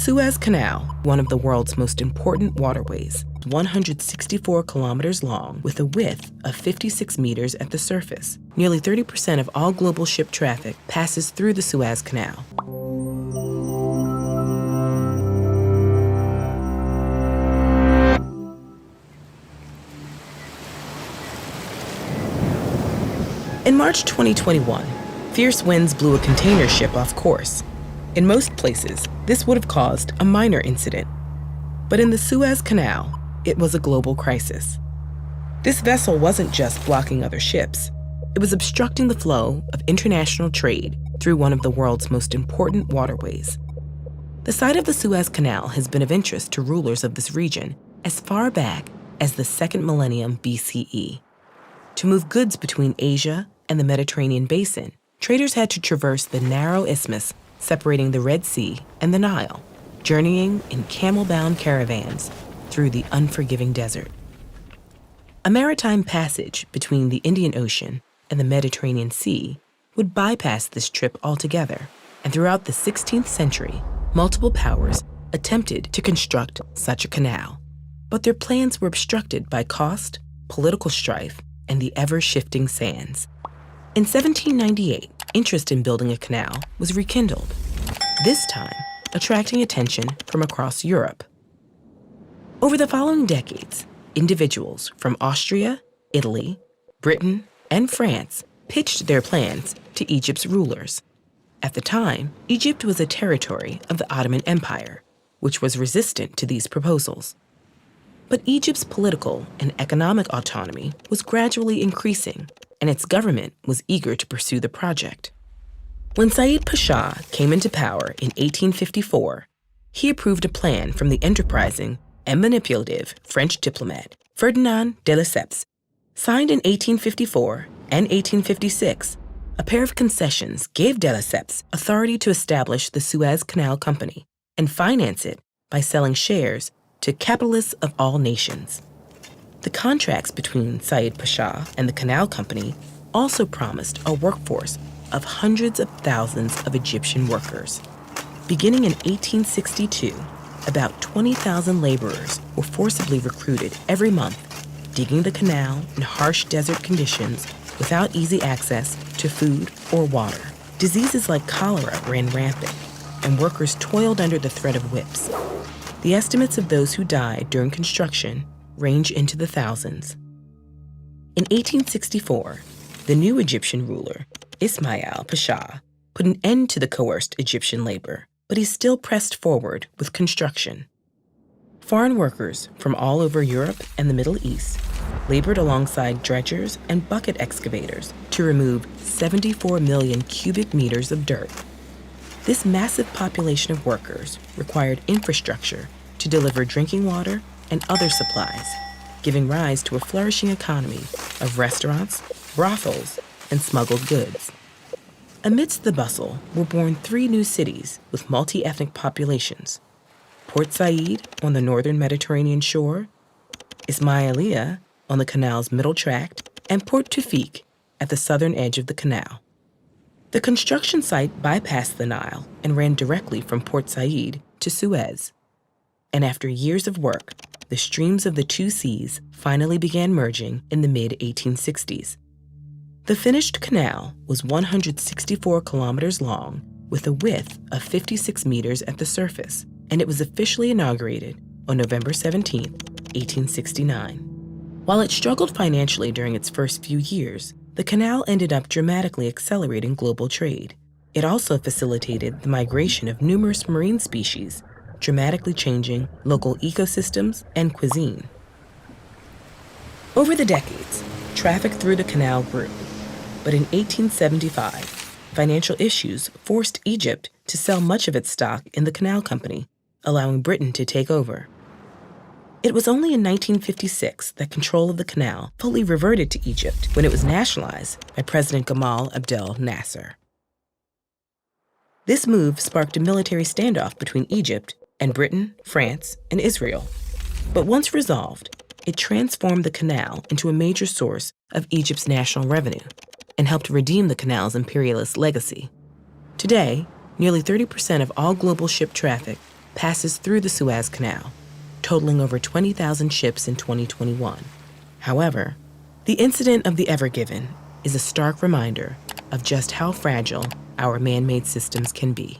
Suez Canal, one of the world's most important waterways, 164 kilometers long with a width of 56 meters at the surface. Nearly 30% of all global ship traffic passes through the Suez Canal. In March 2021, fierce winds blew a container ship off course. In most places, this would have caused a minor incident. But in the Suez Canal, it was a global crisis. This vessel wasn't just blocking other ships. It was obstructing the flow of international trade through one of the world's most important waterways. The site of the Suez Canal has been of interest to rulers of this region as far back as the 2nd millennium BCE. To move goods between Asia and the Mediterranean basin, traders had to traverse the narrow isthmus separating the Red Sea and the Nile, journeying in camel-bound caravans through the unforgiving desert. A maritime passage between the Indian Ocean and the Mediterranean Sea would bypass this trip altogether, and throughout the 16th century, multiple powers attempted to construct such a canal. But their plans were obstructed by cost, political strife, and the ever-shifting sands. In 1798, interest in building a canal was rekindled, this time attracting attention from across Europe. Over the following decades, individuals from Austria, Italy, Britain, and France pitched their plans to Egypt's rulers. At the time, Egypt was a territory of the Ottoman Empire, which was resistant to these proposals. But Egypt's political and economic autonomy was gradually increasing, and its government was eager to pursue the project. When Said Pasha came into power in 1854, he approved a plan from the enterprising and manipulative French diplomat Ferdinand de Lesseps. Signed in 1854 and 1856, a pair of concessions gave de Lesseps authority to establish the Suez Canal Company and finance it by selling shares to capitalists of all nations. The contracts between Said Pasha and the Canal Company also promised a workforce of hundreds of thousands of Egyptian workers. Beginning in 1862, about 20,000 laborers were forcibly recruited every month, digging the canal in harsh desert conditions without easy access to food or water. Diseases like cholera ran rampant, and workers toiled under the threat of whips. The estimates of those who died during construction range into the thousands. In 1864, the new Egyptian ruler, Ismail Pasha, put an end to the coerced Egyptian labor, but he still pressed forward with construction. Foreign workers from all over Europe and the Middle East labored alongside dredgers and bucket excavators to remove 74 million cubic meters of dirt. This massive population of workers required infrastructure to deliver drinking water and other supplies, giving rise to a flourishing economy of restaurants, brothels, and smuggled goods. Amidst the bustle were born 3 new cities with multi-ethnic populations: Port Said on the northern Mediterranean shore, Ismailia on the canal's middle tract, and Port Tawfiq at the southern edge of the canal. The construction site bypassed the Nile and ran directly from Port Said to Suez. And after years of work, the streams of the 2 seas finally began merging in the mid-1860s. The finished canal was 164 kilometers long with a width of 56 meters at the surface, and it was officially inaugurated on November 17, 1869. While it struggled financially during its first few years, the canal ended up dramatically accelerating global trade. It also facilitated the migration of numerous marine species, dramatically changing local ecosystems and cuisine. Over the decades, traffic through the canal grew, but in 1875, financial issues forced Egypt to sell much of its stock in the Canal Company, allowing Britain to take over. It was only in 1956 that control of the canal fully reverted to Egypt when it was nationalized by President Gamal Abdel Nasser. This move sparked a military standoff between Egypt and Britain, France, and Israel. But once resolved, it transformed the canal into a major source of Egypt's national revenue and helped redeem the canal's imperialist legacy. Today, nearly 30% of all global ship traffic passes through the Suez Canal, totaling over 20,000 ships in 2021. However, the incident of the Ever Given is a stark reminder of just how fragile our man-made systems can be.